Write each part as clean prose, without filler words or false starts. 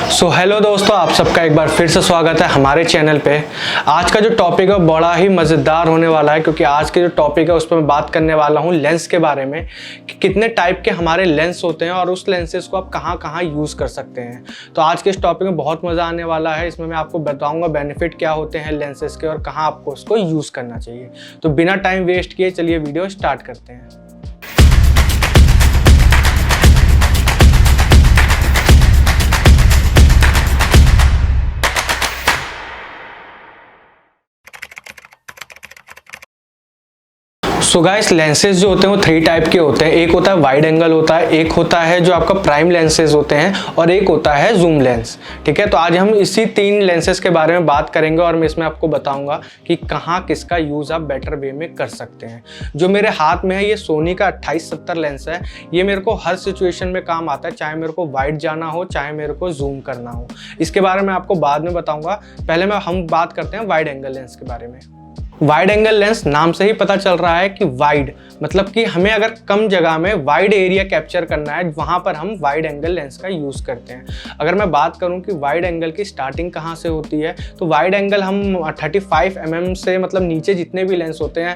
Hello दोस्तों, आप सबका एक बार फिर से स्वागत है हमारे चैनल पे। आज का जो टॉपिक है बड़ा ही मज़ेदार होने वाला है, क्योंकि आज के जो टॉपिक है उस पर मैं बात करने वाला हूँ लेंस के बारे में कि कितने टाइप के हमारे लेंस होते हैं और उस लेंसेज को आप कहाँ कहाँ यूज़ कर सकते हैं। तो आज के इस टॉपिक में बहुत मज़ा आने वाला है। इसमें मैं आपको बताऊँगा बेनिफिट क्या होते हैं लेंसेज के और कहाँ आपको उसको यूज़ करना चाहिए। तो बिना टाइम वेस्ट किए चलिए वीडियो स्टार्ट करते हैं। सो गाइस, लेंसेज जो होते हैं वो 3 टाइप के होते हैं। एक होता है वाइड एंगल होता है, एक होता है जो आपका प्राइम लेंसेज होते हैं और एक होता है जूम लेंस। ठीक है, तो आज हम इसी 3 लेंसेज के बारे में बात करेंगे और मैं इसमें आपको बताऊंगा कि कहाँ किसका यूज़ आप बेटर वे में कर सकते हैं। जो मेरे हाथ में है ये सोनी का 2870 लेंस है। ये मेरे को हर सिचुएशन में काम आता है, चाहे मेरे को वाइड जाना हो चाहे मेरे को जूम करना हो। इसके बारे में आपको बाद में बताऊँगा। पहले हम बात करते हैं वाइड एंगल लेंस के बारे में। वाइड एंगल लेंस नाम से ही पता चल रहा है कि वाइड मतलब कि हमें अगर कम जगह में वाइड एरिया कैप्चर करना है, वहाँ पर हम वाइड एंगल लेंस का यूज़ करते हैं। अगर मैं बात करूँ कि वाइड एंगल की स्टार्टिंग कहाँ से होती है, तो वाइड एंगल हम 35 mm से मतलब नीचे जितने भी लेंस होते हैं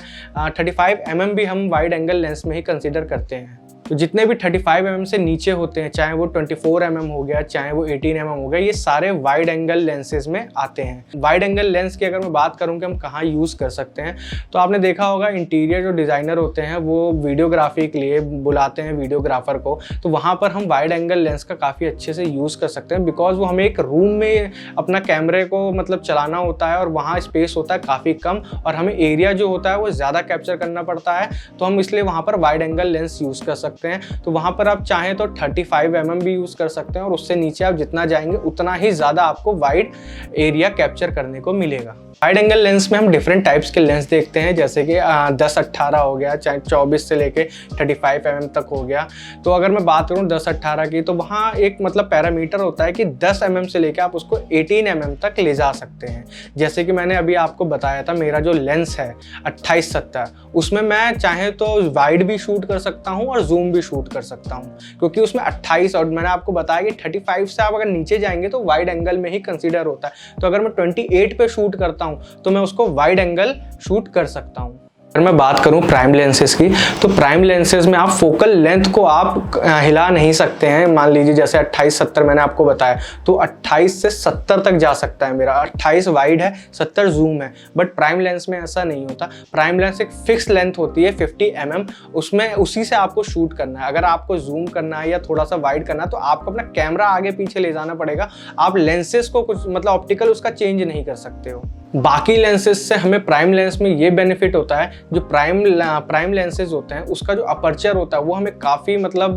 35 mm भी हम वाइड एंगल लेंस में ही कंसिडर करते हैं। तो जितने भी 35 mm से नीचे होते हैं, चाहे वो 24 mm हो गया चाहे वो 18 mm हो गया, ये सारे वाइड एंगल लेंसेज में आते हैं। वाइड एंगल लेंस की अगर मैं बात करूं कि हम कहाँ यूज़ कर सकते हैं, तो आपने देखा होगा इंटीरियर जो डिज़ाइनर होते हैं वो वीडियोग्राफी के लिए बुलाते हैं वीडियोग्राफर को, तो वहाँ पर हम वाइड एंगल लेंस का काफ़ी अच्छे से यूज़ कर सकते हैं। बिकॉज वो हमें एक रूम में अपना कैमरे को मतलब चलाना होता है और वहाँ स्पेस होता है काफ़ी कम और हमें एरिया जो होता है वो ज़्यादा कैप्चर करना पड़ता है, तो हम इसलिए वहाँ पर वाइड एंगल लेंस यूज़ कर सकते हैं। तो वहां पर आप चाहें तो 35 mm भी यूज कर सकते हैं और उससे नीचे आप जितना जाएंगे उतना ही ज्यादा आपको वाइड एरिया कैप्चर करने को मिलेगा। वाइड एंगल लेंस में हम डिफरेंट टाइप्स के लेंस देखते हैं, जैसे कि 10-18 हो गया, चाहे 24 से लेके 35 mm तक हो गया। तो अगर मैं बात करूं 10-18 की, तो वहाँ एक मतलब पैरामीटर होता है कि 10 mm से लेके आप उसको 18 mm तक ले जा सकते हैं। जैसे कि मैंने अभी आपको बताया था, मेरा जो लेंस है 28-70, उसमें मैं चाहे तो वाइड भी शूट कर सकता हूँ और जूम भी शूट कर सकता हूँ, क्योंकि उसमें 28 और मैंने आपको बताया कि 35 से आप अगर नीचे जाएंगे तो वाइड एंगल में ही कंसीडर होता है। तो अगर मैं 28 पे शूट करता हूँ तो मैं उसको वाइड एंगल शूट कर सकता हूँ। अगर मैं बात करूं प्राइम लेंसेज की, तो प्राइम लेंसेज में आप फोकल लेंथ को आप हिला नहीं सकते हैं। मान लीजिए जैसे 28-70 मैंने आपको बताया, तो 28 से 70 तक जा सकता है मेरा। 28 वाइड है, 70 जूम है। बट प्राइम लेंस में ऐसा नहीं होता। प्राइम लेंस एक फिक्स लेंथ होती है 50 mm, उसमें उसी से आपको शूट करना है। अगर आपको जूम करना है या थोड़ा सा वाइड करना है तो आपको अपना कैमरा आगे पीछे ले जाना पड़ेगा। आप लेंसेज को कुछ मतलब ऑप्टिकल उसका चेंज नहीं कर सकते हो। बाकी लेंसेज से हमें प्राइम लेंस में ये बेनिफिट होता है, जो प्राइम लेंसेज होते हैं उसका जो अपर्चर होता है वो हमें काफ़ी मतलब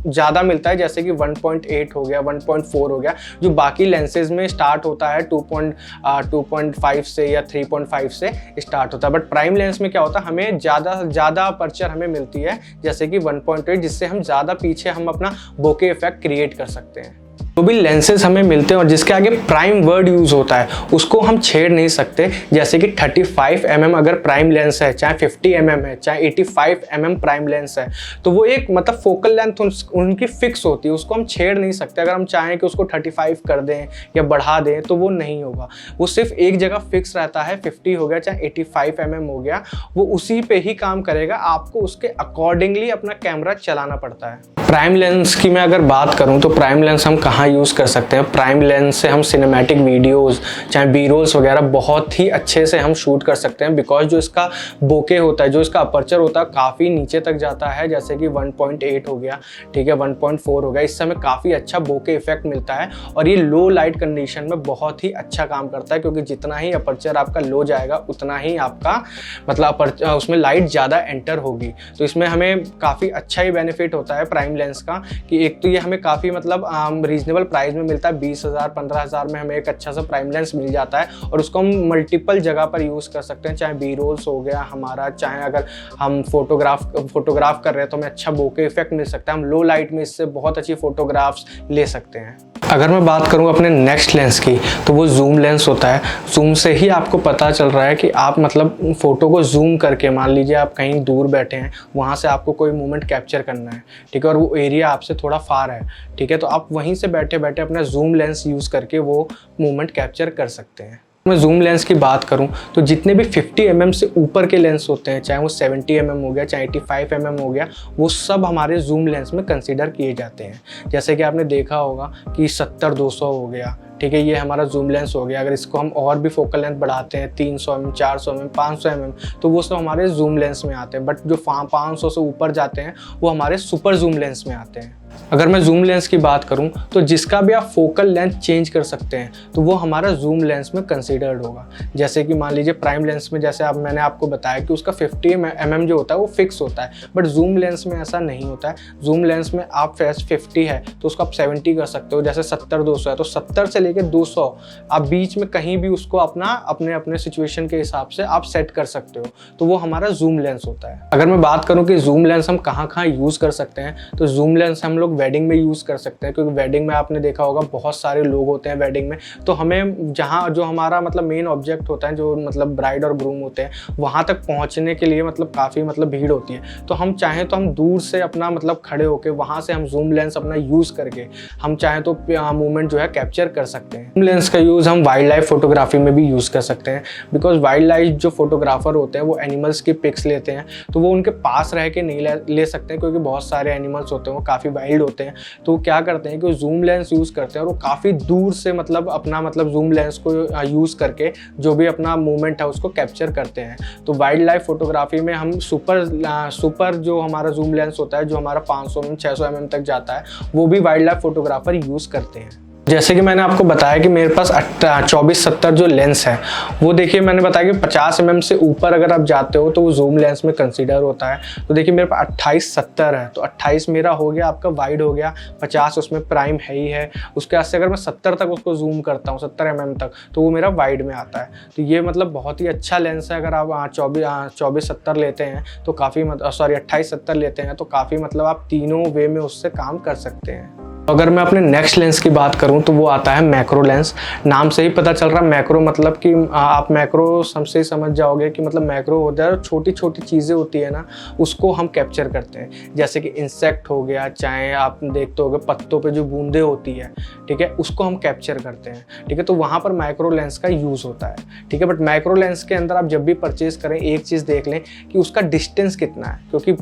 ज़्यादा मिलता है। जैसे कि 1.8 हो गया, 1.4 हो गया, जो बाकी लेंसेज में स्टार्ट होता है 2.5 से या 3.5 से स्टार्ट होता है। बट प्राइम लेंस में क्या होता है, हमें ज़्यादा अपर्चर हमें मिलती है, जैसे कि 1.8, जिससे हम ज़्यादा पीछे हम अपना बोके इफेक्ट क्रिएट कर सकते हैं। जो भी लेंसेज हमें मिलते हैं और जिसके आगे प्राइम वर्ड यूज़ होता है उसको हम छेड़ नहीं सकते। जैसे कि 35 mm अगर प्राइम लेंस है, चाहे 50 mm है, चाहे 85 mm प्राइम लेंस है, तो वो एक मतलब फोकल लेंथ उनकी फिक्स होती है, उसको हम छेड़ नहीं सकते। अगर हम चाहें कि उसको 35 कर दें या बढ़ा दें तो वो नहीं होगा। वो सिर्फ एक जगह फिक्स रहता है, 50 हो गया चाहे 85 mm हो गया, वो उसी पे ही काम करेगा। आपको उसके अकॉर्डिंगली अपना कैमरा चलाना पड़ता है। प्राइम लेंस की मैं अगर बात करूं तो प्राइम लेंस हम कहाँ यूज़ कर सकते हैं। प्राइम लेंस से हम सिनेमैटिक वीडियोस चाहे बी रोल्स वगैरह बहुत ही अच्छे से हम शूट कर सकते हैं। बिकॉज जो इसका बोके होता है, जो इसका अपर्चर होता है, काफ़ी नीचे तक जाता है। जैसे कि 1.8 हो गया, ठीक है, 1.4 हो गया, इससे हमें काफ़ी अच्छा बोके इफेक्ट मिलता है और ये लो लाइट कंडीशन में बहुत ही अच्छा काम करता है, क्योंकि जितना ही अपर्चर आपका लो जाएगा उतना ही आपका मतलब उसमें लाइट ज़्यादा एंटर होगी। तो इसमें हमें काफ़ी अच्छा ही बेनिफिट होता है प्राइम लेंस का, कि एक तो ये हमें काफ़ी मतलब रीजनेबल प्राइस में मिलता है। 20,000-15,000 में हमें एक अच्छा सा प्राइम लेंस मिल जाता है और उसको हम मल्टीपल जगह पर यूज़ कर सकते हैं। चाहे बी रोल्स हो गया हमारा, चाहे अगर हम फोटोग्राफ कर रहे हैं तो हमें अच्छा बोके इफेक्ट मिल सकता है। हम लो लाइट में इससे बहुत अच्छी फोटोग्राफ्स ले सकते हैं। अगर मैं बात करूँ अपने नेक्स्ट लेंस की, तो वो जूम लेंस होता है। जूम से ही आपको पता चल रहा है कि आप मतलब फ़ोटो को जूम करके, मान लीजिए आप कहीं दूर बैठे हैं, वहाँ से आपको कोई मोमेंट कैप्चर करना है, ठीक है, और वो एरिया आपसे थोड़ा फार है, ठीक है, तो आप वहीं से बैठ बैठे बैठे अपना जूम लेंस यूज़ करके वो मूवमेंट कैप्चर कर सकते हैं। मैं जूम लेंस की बात करूं तो जितने भी 50 mm से ऊपर के लेंस होते हैं, चाहे वो 70 mm हो गया, चाहे 85 mm हो गया, वो सब हमारे जूम लेंस में कंसीडर किए जाते हैं। जैसे कि आपने देखा होगा कि 70-200 हो गया, ठीक है, ये हमारा जूम लेंस हो गया। अगर इसको हम और भी फोकल लेंथ बढ़ाते हैं 300 mm, 400 mm, 500 mm, तो वो सब हमारे जूम लेंस में आते हैं। बट जो 500 से ऊपर जाते हैं वो हमारे सुपर जूम लेंस में आते हैं। अगर मैं जूम लेंस की बात करूं तो जिसका भी आप फोकल लेंथ चेंज कर सकते हैं तो वो हमारा जूम लेंस में कंसीडर्ड होगा। जैसे कि मान लीजिए प्राइम लेंस में, जैसे मैंने आपको बताया कि उसका 50 mm जो होता है वो फिक्स होता है, बट जूम लेंस में ऐसा नहीं होता है। जूम लेंस में आप 50 है तो उसको आप 70 कर सकते हो, जैसे 70-200 है तो 70 से लेकर 200 आप बीच में कहीं भी उसको अपने अपने सिचुएशन के हिसाब से आप सेट कर सकते हो, तो वो हमारा जूम लेंस होता है। अगर मैं बात करूँ कि जूम लेंस हम कहाँ कहाँ यूज़ कर सकते हैं, तो जूम लेंस हम लोग वेडिंग में यूज़ कर सकते हैं, क्योंकि वेडिंग में आपने देखा होगा बहुत सारे लोग होते हैं वेडिंग में, तो हमें जहाँ जो हमारा मतलब मेन ऑब्जेक्ट होता है, जो मतलब ब्राइड और ग्रूम होते हैं, वहाँ तक पहुँचने के लिए मतलब काफ़ी मतलब भीड़ होती है। तो हम चाहें तो हम दूर से अपना मतलब खड़े होकर वहाँ से हम जूम लेंस अपना यूज़ करके हम चाहें तो मूवमेंट जो है कैप्चर कर सकते हैं। जूम लेंस का यूज़ हम वाइल्ड लाइफ फोटोग्राफी में भी यूज़ कर सकते हैं, बिकॉज वाइल्ड लाइफ जो फोटोग्राफर होते हैं वो एनिमल्स की पिक्स लेते हैं, तो वो उनके पास रह के नहीं ले सकते हैं, क्योंकि बहुत सारे एनिमल्स होते हैं वो काफ़ी वाइल्ड होते हैं। तो वो क्या करते हैं कि वो जूम लेंस यूज़ करते हैं और वो काफ़ी दूर से मतलब अपना मतलब जूम लेंस को यूज़ करके जो भी अपना मूवमेंट है उसको कैप्चर करते हैं। तो वाइल्ड लाइफ फोटोग्राफी में हम सुपर जो हमारा जूम लेंस होता है, जो हमारा 500 mm 600 mm तक जाता है, वो भी वाइल्ड लाइफ फोटोग्राफर यूज़ करते हैं। जैसे कि मैंने आपको बताया कि मेरे पास 24-70 जो लेंस है, वो देखिए मैंने बताया कि 50 mm से ऊपर अगर आप जाते हो तो वो जूम लेंस में कंसीडर होता है। तो देखिए मेरे पास 28-70 है, तो 28 मेरा हो गया, आपका वाइड हो गया, 50 उसमें प्राइम है ही है। उसके बाद से अगर मैं 70 तक उसको जूम करता हूँ, 70 mm तक, तो वो मेरा वाइड में आता है। तो ये मतलब बहुत ही अच्छा लेंस है। अगर आप 24-70 लेते हैं तो काफ़ी 28-70 लेते हैं तो काफ़ी मतलब आप तीनों वे में उससे काम कर सकते हैं। अगर मैं अपने नेक्स्ट लेंस की बात करूं तो वो आता है मैक्रो लेंस। नाम से ही पता चल रहा है मैक्रो मतलब कि आप मैक्रो सबसे समझ जाओगे कि मतलब मैक्रो होता है छोटी छोटी चीज़ें होती है ना, उसको हम कैप्चर करते हैं। जैसे कि इंसेक्ट हो गया, चाहे आप देखते होगे पत्तों पे जो बूंदें होती है, ठीक है, उसको हम कैप्चर करते हैं, ठीक है। तो वहाँ पर माइक्रो लेंस का यूज़ होता है, ठीक है। बट माइक्रो लेंस के अंदर आप जब भी परचेज करें एक चीज़ देख लें कि उसका डिस्टेंस कितना है, क्योंकि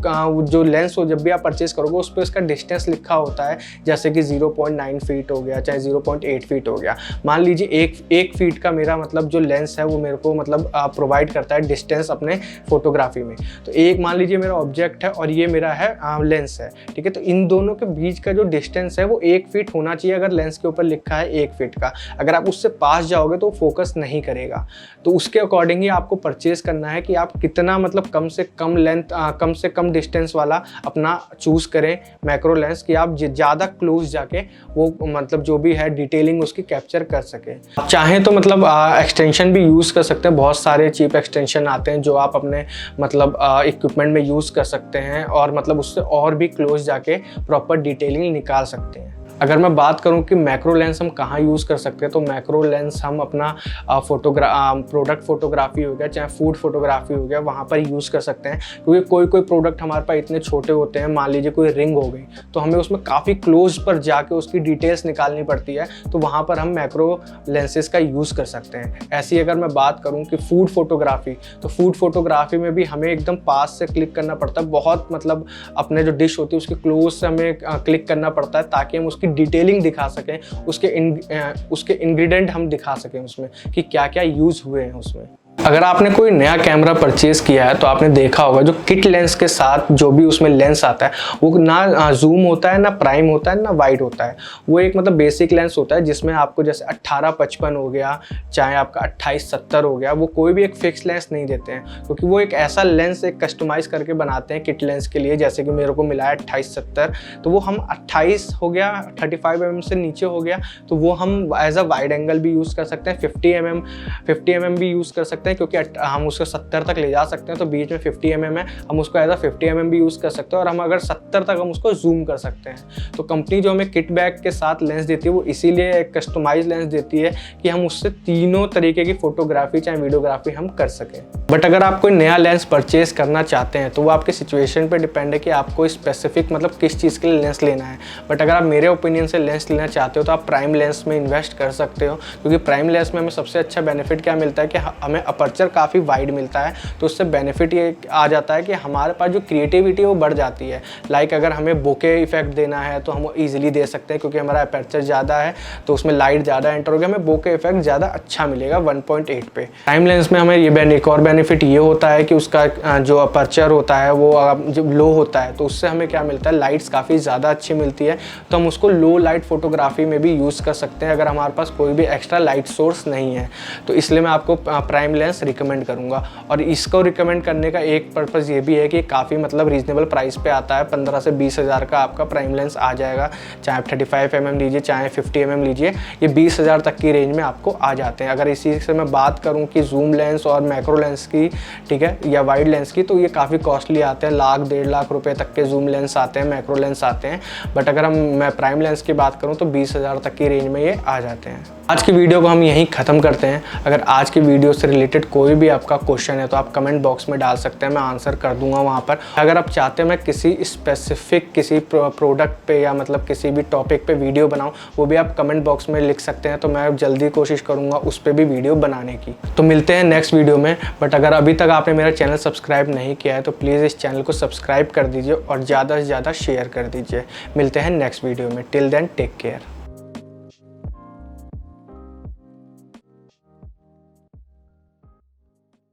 जो लेंस हो जब भी आप परचेज करोगे उस पर उसका डिस्टेंस लिखा होता है। जैसे कि 0.9 फीट हो गया, चाहे 0.8 फीट हो गया। मान लीजिए एक फीट का मेरा मतलब जो लेंस है वो मेरे को मतलब प्रोवाइड करता है डिस्टेंस अपने फोटोग्राफी में। तो एक मान लीजिए मेरा ऑब्जेक्ट है और ये मेरा है लेंस है, ठीक है। तो इन दोनों के बीच का जो डिस्टेंस है वो 1 फीट होना चाहिए। अगर लेंस के ऊपर लिखा है 1 फीट का, अगर आप उससे पास जाओगे तो फोकस नहीं करेगा। तो उसके अकॉर्डिंग ही आपको परचेज करना है कि आप कितना मतलब कम से कम लेंथ, कम से कम डिस्टेंस वाला अपना चूज करें मैक्रो लेंस, कि आप ज़्यादा क्लोज जाके वो मतलब जो भी है डिटेलिंग उसकी कैप्चर कर सके। आप चाहें तो मतलब एक्सटेंशन भी यूज़ कर सकते हैं। बहुत सारे चीप एक्सटेंशन आते हैं जो आप अपने मतलब इक्विपमेंट में यूज़ कर सकते हैं और मतलब उससे और भी क्लोज जाके प्रॉपर डिटेलिंग निकाल सकते हैं। अगर मैं बात करूं कि मैक्रो लेंस हम कहाँ यूज़ कर सकते हैं, तो मैक्रो लेंस हम अपना प्रोडक्ट फोटोग्राफी हो गया, चाहे फूड फोटोग्राफी हो गया, वहाँ पर यूज़ कर सकते हैं। क्योंकि कोई प्रोडक्ट हमारे पास इतने छोटे होते हैं, मान लीजिए कोई रिंग हो गई, तो हमें उसमें काफ़ी क्लोज पर जाके उसकी डिटेल्स निकालनी पड़ती है, तो वहाँ पर हम मैक्रो लेंसेज का यूज़ कर सकते हैं। ऐसी अगर मैं बात करूँ कि फूड फोटोग्राफी, तो फूड फोटोग्राफी में भी हमें एकदम पास से क्लिक करना पड़ता है। बहुत मतलब अपने जो डिश होती है उसके क्लोज से हमें क्लिक करना पड़ता है, ताकि हम उसकी डिटेलिंग दिखा सकें, उसके इंग्रेडिएंट हम दिखा सकें उसमें कि क्या क्या यूज़ हुए हैं उसमें। अगर आपने कोई नया कैमरा परचेज किया है तो आपने देखा होगा जो किट लेंस के साथ जो भी उसमें लेंस आता है वो ना जूम होता है, ना प्राइम होता है, ना वाइड होता है। वो एक मतलब बेसिक लेंस होता है जिसमें आपको जैसे 18-55 हो गया, चाहे आपका 28-70 हो गया, वो कोई भी एक फिक्स लेंस नहीं देते हैं, क्योंकि वो एक ऐसा लेंस एक कस्टमाइज करके बनाते हैं किट लेंस के लिए। जैसे कि मेरे को मिला है 28-70, तो वो हम 28 हो गया, 35 mm से नीचे हो गया, तो वो हम एज अ वाइड एंगल भी यूज़ कर सकते हैं। 50 mm भी यूज़ कर सकते हैं, सकते हैं, क्योंकि हम उसको 70 तक ले जा सकते हैं, तो बीच में 50 mm है, हम उसको एज अ 50 mm भी यूज़ कर सकते हैं, और हम अगर 70 तक हम उसको जूम कर सकते हैं। तो कंपनी जो हमें किट बैग के साथ लेंस देती है वो इसीलिए एक कस्टमाइज लेंस देती है कि हम उससे तीनों तरीके की फोटोग्राफी चाहे वीडियोग्राफी हम कर सकें। बट अगर आप कोई नया लेंस परचेज करना चाहते हैं तो वो आपके सिचुएशन पे डिपेंड है कि आपको स्पेसिफिक मतलब किस चीज़ के लिए लेंस लेना है। बट अगर आप मेरे ओपिनियन से लेंस लेना चाहते हो तो आप प्राइम लेंस में इन्वेस्ट कर सकते हो, क्योंकि प्राइम लेंस में हमें सबसे अच्छा बेनिफिट क्या मिलता है कि हमें अपर्चर काफ़ी वाइड मिलता है। तो उससे बेनिफिट ये आ जाता है कि हमारे पास जो क्रिएटिविटी है वो बढ़ जाती है। लाइक अगर हमें बोके इफेक्ट देना है तो हम ईजिली दे सकते हैं, क्योंकि हमारा अपर्चर ज़्यादा है तो उसमें लाइट ज़्यादा एंटर होगी, हमें बोके इफेक्ट ज़्यादा अच्छा मिलेगा 1.8 पे। प्राइम लेंस में हमें ये एक और बेनिफिट ये होता है कि उसका जो अपर्चर होता है वो जब लो होता है तो उससे हमें क्या मिलता है, लाइट्स काफ़ी ज़्यादा अच्छी मिलती है, तो हम उसको लो लाइट फोटोग्राफी में भी यूज़ कर सकते हैं अगर हमारे पास कोई भी एक्स्ट्रा लाइट सोर्स नहीं है। तो इसलिए मैं आपको प्राइम लेंस रिकमेंड करूँगा। और इसको रिकमेंड करने का एक पर्पज़ ये भी है कि काफ़ी मतलब रीजनेबल प्राइस पे आता है, 15 से 20 हज़ार का आपका प्राइम लेंस आ जाएगा। चाहे आप 35 mm लीजिए चाहे 50 mm लीजिए, ये 20 हज़ार तक की रेंज में आपको आ जाते हैं। अगर इसी से मैं बात करूँ कि जूम लेंस और मैक्रो लेंस की, ठीक है, या वाइड लेंस की, तो ये काफ़ी कॉस्टली आते हैं, लाख 1.5 लाख रुपए तक के जूम लेंस आते हैं, मैक्रो लेंस आते हैं। बट अगर मैं प्राइम लेंस की बात करूं तो 20 हज़ार तक की रेंज में ये आ जाते हैं। आज की वीडियो को हम यहीं ख़त्म करते हैं। अगर आज की वीडियो से रिलेटेड कोई भी आपका क्वेश्चन है तो आप कमेंट बॉक्स में डाल सकते हैं, मैं आंसर कर दूंगा वहाँ पर। अगर आप चाहते हैं मैं किसी स्पेसिफिक किसी प्रोडक्ट पे या मतलब किसी भी टॉपिक पे वीडियो बनाऊँ, वो भी आप कमेंट बॉक्स में लिख सकते हैं, तो मैं जल्दी कोशिश करूँगा उस पर भी वीडियो बनाने की। तो मिलते हैं नेक्स्ट वीडियो में। बट अगर अभी तक आपने मेरा चैनल सब्सक्राइब नहीं किया है तो प्लीज़ इस चैनल को सब्सक्राइब कर दीजिए और ज़्यादा से ज़्यादा शेयर कर दीजिए। मिलते हैं नेक्स्ट वीडियो में। Till then take care.